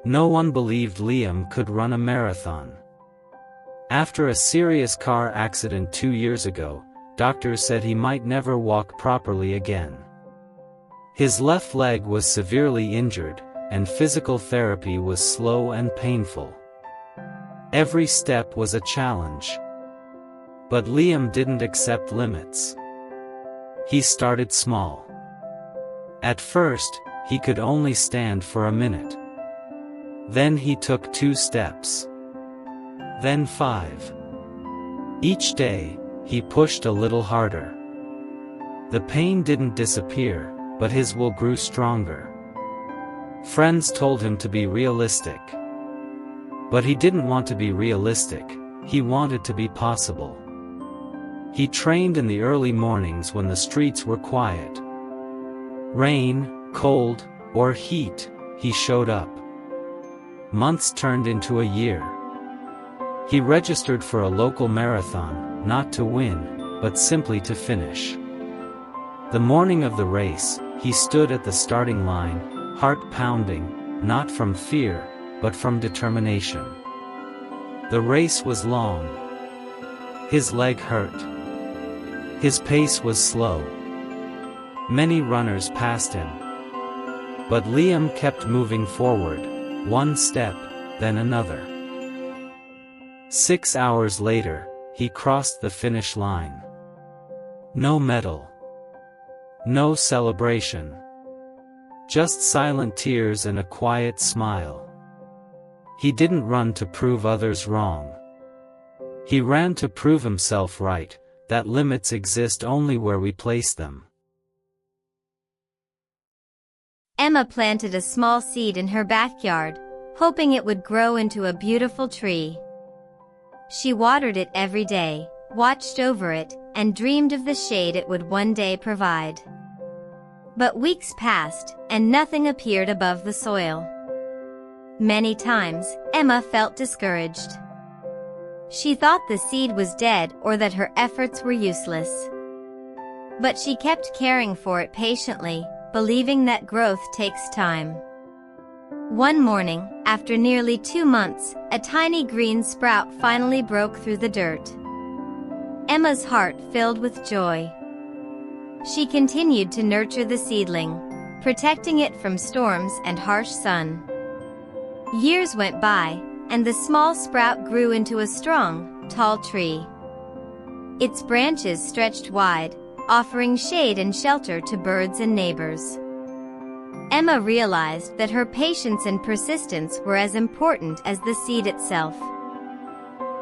No one believed Liam could run a marathon. After a serious car accident 2 years ago, doctors said he might never walk properly again. His left leg was severely injured, and physical therapy was slow and painful. Every step was a challenge. But Liam didn't accept limits. He started small. At first, he could only stand for a minute. Then he took 2 steps. Then 5. Each day, he pushed a little harder. The pain didn't disappear, but his will grew stronger. Friends told him to be realistic. But he didn't want to be realistic, he wanted to be possible. He trained in the early mornings when the streets were quiet. Rain, cold, or heat, he showed up. Months turned into a year. He registered for a local marathon, not to win, but simply to finish. The morning of the race, he stood at the starting line, heart pounding, not from fear, but from determination. The race was long. His leg hurt. His pace was slow. Many runners passed him. But Liam kept moving forward, one step, then another. 6 hours later, he crossed the finish line. No medal. No celebration. Just silent tears and a quiet smile. He didn't run to prove others wrong. He ran to prove himself right, that limits exist only where we place them. Emma planted a small seed in her backyard, hoping it would grow into a beautiful tree. She watered it every day, watched over it, and dreamed of the shade it would one day provide. But weeks passed, and nothing appeared above the soil. Many times, Emma felt discouraged. She thought the seed was dead or that her efforts were useless. But she kept caring for it patiently, believing that growth takes time. One morning, after nearly 2 months, a tiny green sprout finally broke through the dirt. Emma's heart filled with joy. She continued to nurture the seedling, protecting it from storms and harsh sun. Years went by, and the small sprout grew into a strong, tall tree. Its branches stretched wide, offering shade and shelter to birds and neighbors. Emma realized that her patience and persistence were as important as the seed itself.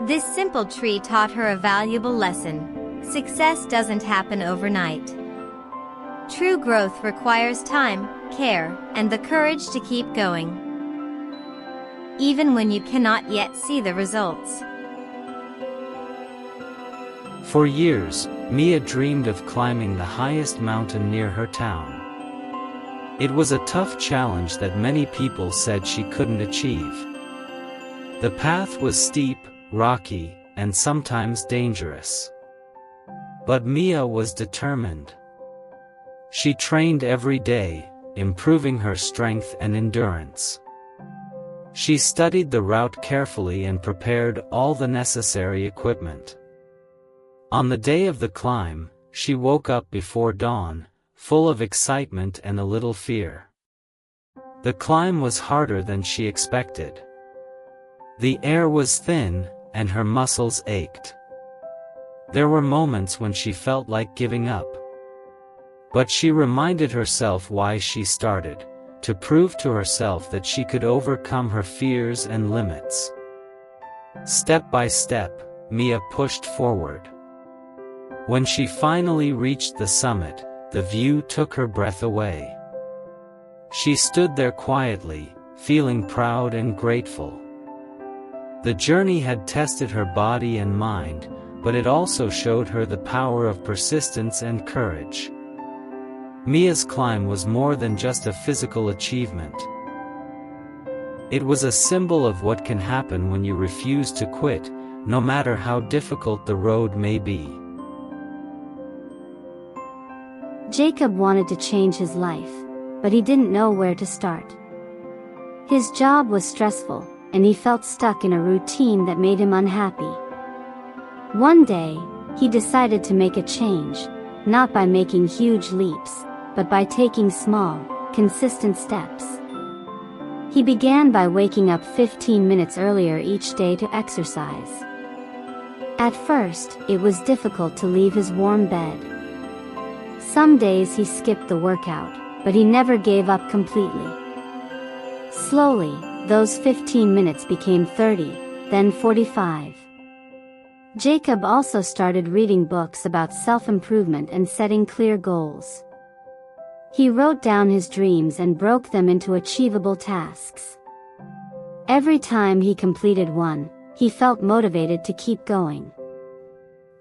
This simple tree taught her a valuable lesson: success doesn't happen overnight. True growth requires time, care, and the courage to keep going, even when you cannot yet see the results. For years, Mia dreamed of climbing the highest mountain near her town. It was a tough challenge that many people said she couldn't achieve. The path was steep, rocky, and sometimes dangerous. But Mia was determined. She trained every day, improving her strength and endurance. She studied the route carefully and prepared all the necessary equipment. On the day of the climb, she woke up before dawn, full of excitement and a little fear. The climb was harder than she expected. The air was thin, and her muscles ached. There were moments when she felt like giving up. But she reminded herself why she started: to prove to herself that she could overcome her fears and limits. Step by step, Mia pushed forward. When she finally reached the summit, the view took her breath away. She stood there quietly, feeling proud and grateful. The journey had tested her body and mind, but it also showed her the power of persistence and courage. Mia's climb was more than just a physical achievement. It was a symbol of what can happen when you refuse to quit, no matter how difficult the road may be. Jacob wanted to change his life, but he didn't know where to start. His job was stressful, and he felt stuck in a routine that made him unhappy. One day, he decided to make a change, not by making huge leaps, but by taking small, consistent steps. He began by waking up 15 minutes earlier each day to exercise. At first, it was difficult to leave his warm bed. Some days he skipped the workout, but he never gave up completely. Slowly, those 15 minutes became 30, then 45. Jacob also started reading books about self-improvement and setting clear goals. He wrote down his dreams and broke them into achievable tasks. Every time he completed one, he felt motivated to keep going.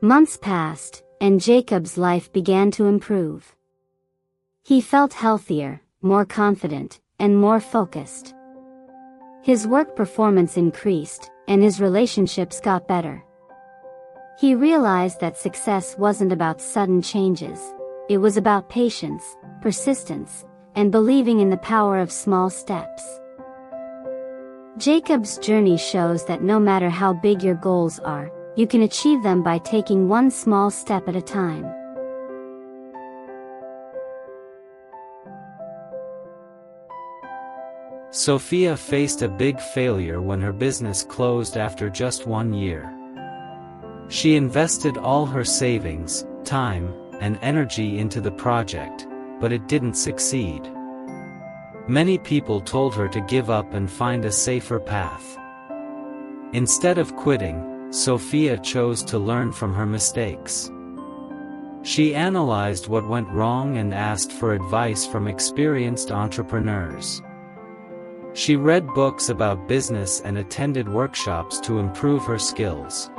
Months passed, and Jacob's life began to improve. He felt healthier, more confident, and more focused. His work performance increased, and his relationships got better. He realized that success wasn't about sudden changes. It was about patience, persistence, and believing in the power of small steps. Jacob's journey shows that no matter how big your goals are, you can achieve them by taking one small step at a time. Sophia faced a big failure when her business closed after just 1 year. She invested all her savings, time, and energy into the project, but it didn't succeed. Many people told her to give up and find a safer path. Instead of quitting, Sophia chose to learn from her mistakes. She analyzed what went wrong and asked for advice from experienced entrepreneurs. She read books about business and attended workshops to improve her skills.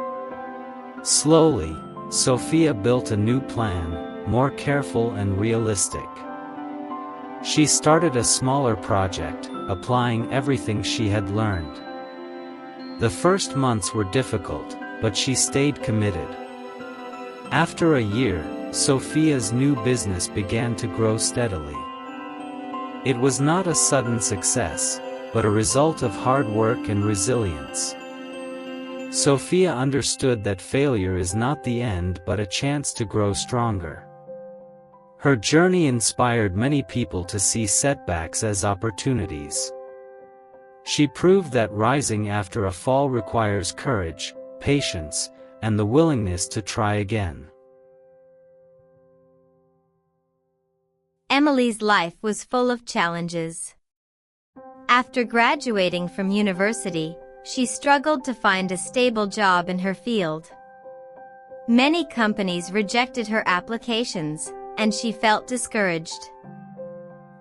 Slowly, Sophia built a new plan, more careful and realistic. She started a smaller project, applying everything she had learned. The first months were difficult, but she stayed committed. After a year, Sophia's new business began to grow steadily. It was not a sudden success, but a result of hard work and resilience. Sophia understood that failure is not the end but a chance to grow stronger. Her journey inspired many people to see setbacks as opportunities. She proved that rising after a fall requires courage, patience, and the willingness to try again. Emily's life was full of challenges. After graduating from university, she struggled to find a stable job in her field. Many companies rejected her applications, and she felt discouraged.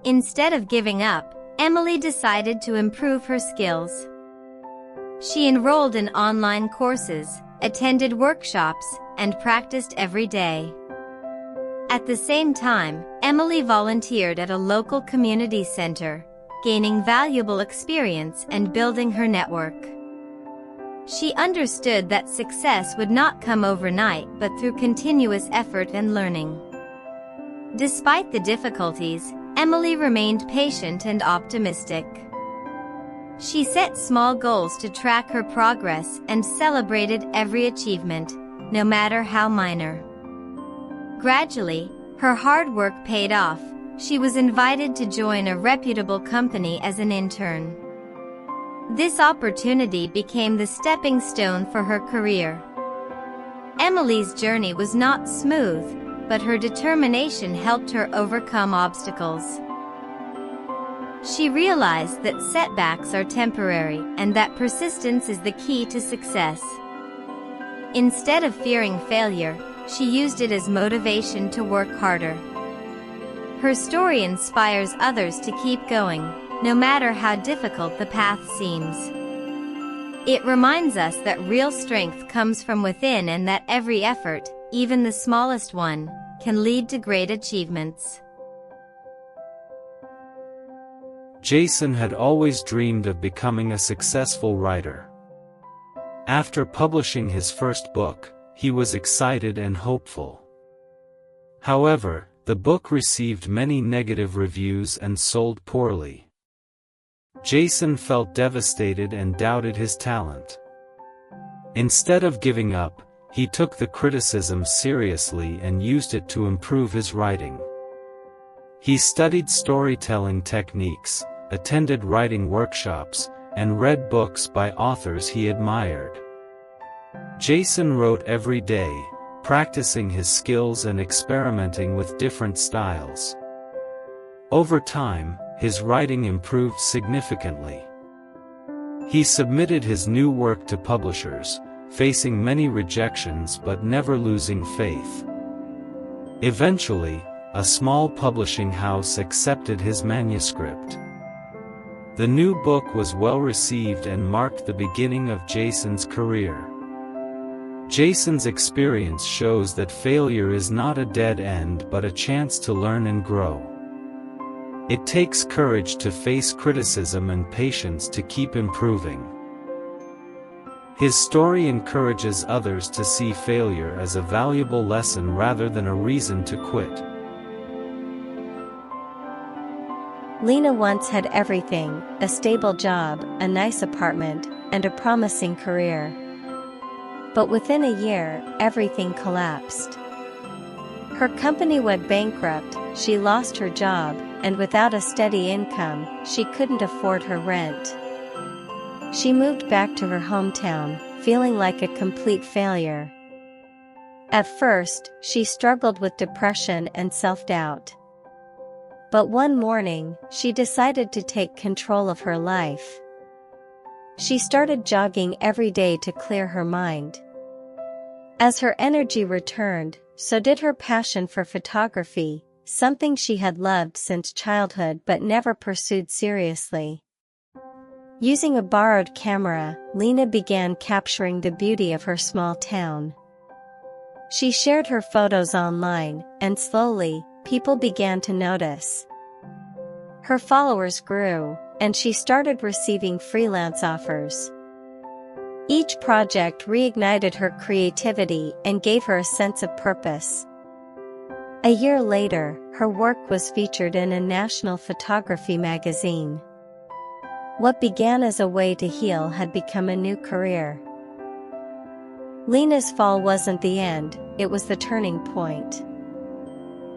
Instead of giving up, Emily decided to improve her skills. She enrolled in online courses, attended workshops, and practiced every day. At the same time, Emily volunteered at a local community center, gaining valuable experience and building her network. She understood that success would not come overnight but through continuous effort and learning. Despite the difficulties, Emily remained patient and optimistic. She set small goals to track her progress and celebrated every achievement, no matter how minor. Gradually, her hard work paid off. She was invited to join a reputable company as an intern. This opportunity became the stepping stone for her career. Emily's journey was not smooth, but her determination helped her overcome obstacles. She realized that setbacks are temporary and that persistence is the key to success. Instead of fearing failure, she used it as motivation to work harder. Her story inspires others to keep going, no matter how difficult the path seems. It reminds us that real strength comes from within and that every effort, even the smallest one, can lead to great achievements. Jason had always dreamed of becoming a successful writer. After publishing his first book, he was excited and hopeful. However, the book received many negative reviews and sold poorly. Jason felt devastated and doubted his talent. Instead of giving up, he took the criticism seriously and used it to improve his writing. He studied storytelling techniques, attended writing workshops, and read books by authors he admired. Jason wrote every day, practicing his skills and experimenting with different styles. Over time, his writing improved significantly. He submitted his new work to publishers, facing many rejections but never losing faith. Eventually, a small publishing house accepted his manuscript. The new book was well received and marked the beginning of Jason's career. Jason's experience shows that failure is not a dead end but a chance to learn and grow. It takes courage to face criticism and patience to keep improving. His story encourages others to see failure as a valuable lesson rather than a reason to quit. Lena once had everything: a stable job, a nice apartment, and a promising career. But within a year, everything collapsed. Her company went bankrupt, she lost her job, and without a steady income, she couldn't afford her rent. She moved back to her hometown, feeling like a complete failure. At first, she struggled with depression and self-doubt. But one morning, she decided to take control of her life. She started jogging every day to clear her mind. As her energy returned, so did her passion for photography, something she had loved since childhood but never pursued seriously. Using a borrowed camera, Lena began capturing the beauty of her small town. She shared her photos online, and slowly, people began to notice. Her followers grew, and she started receiving freelance offers. Each project reignited her creativity and gave her a sense of purpose. A year later, her work was featured in a national photography magazine. What began as a way to heal had become a new career. Lena's fall wasn't the end, it was the turning point.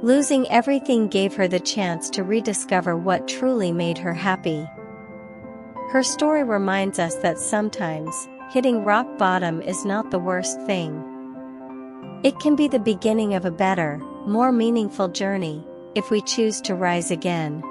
Losing everything gave her the chance to rediscover what truly made her happy. Her story reminds us that sometimes, hitting rock bottom is not the worst thing. It can be the beginning of a better, more meaningful journey, if we choose to rise again.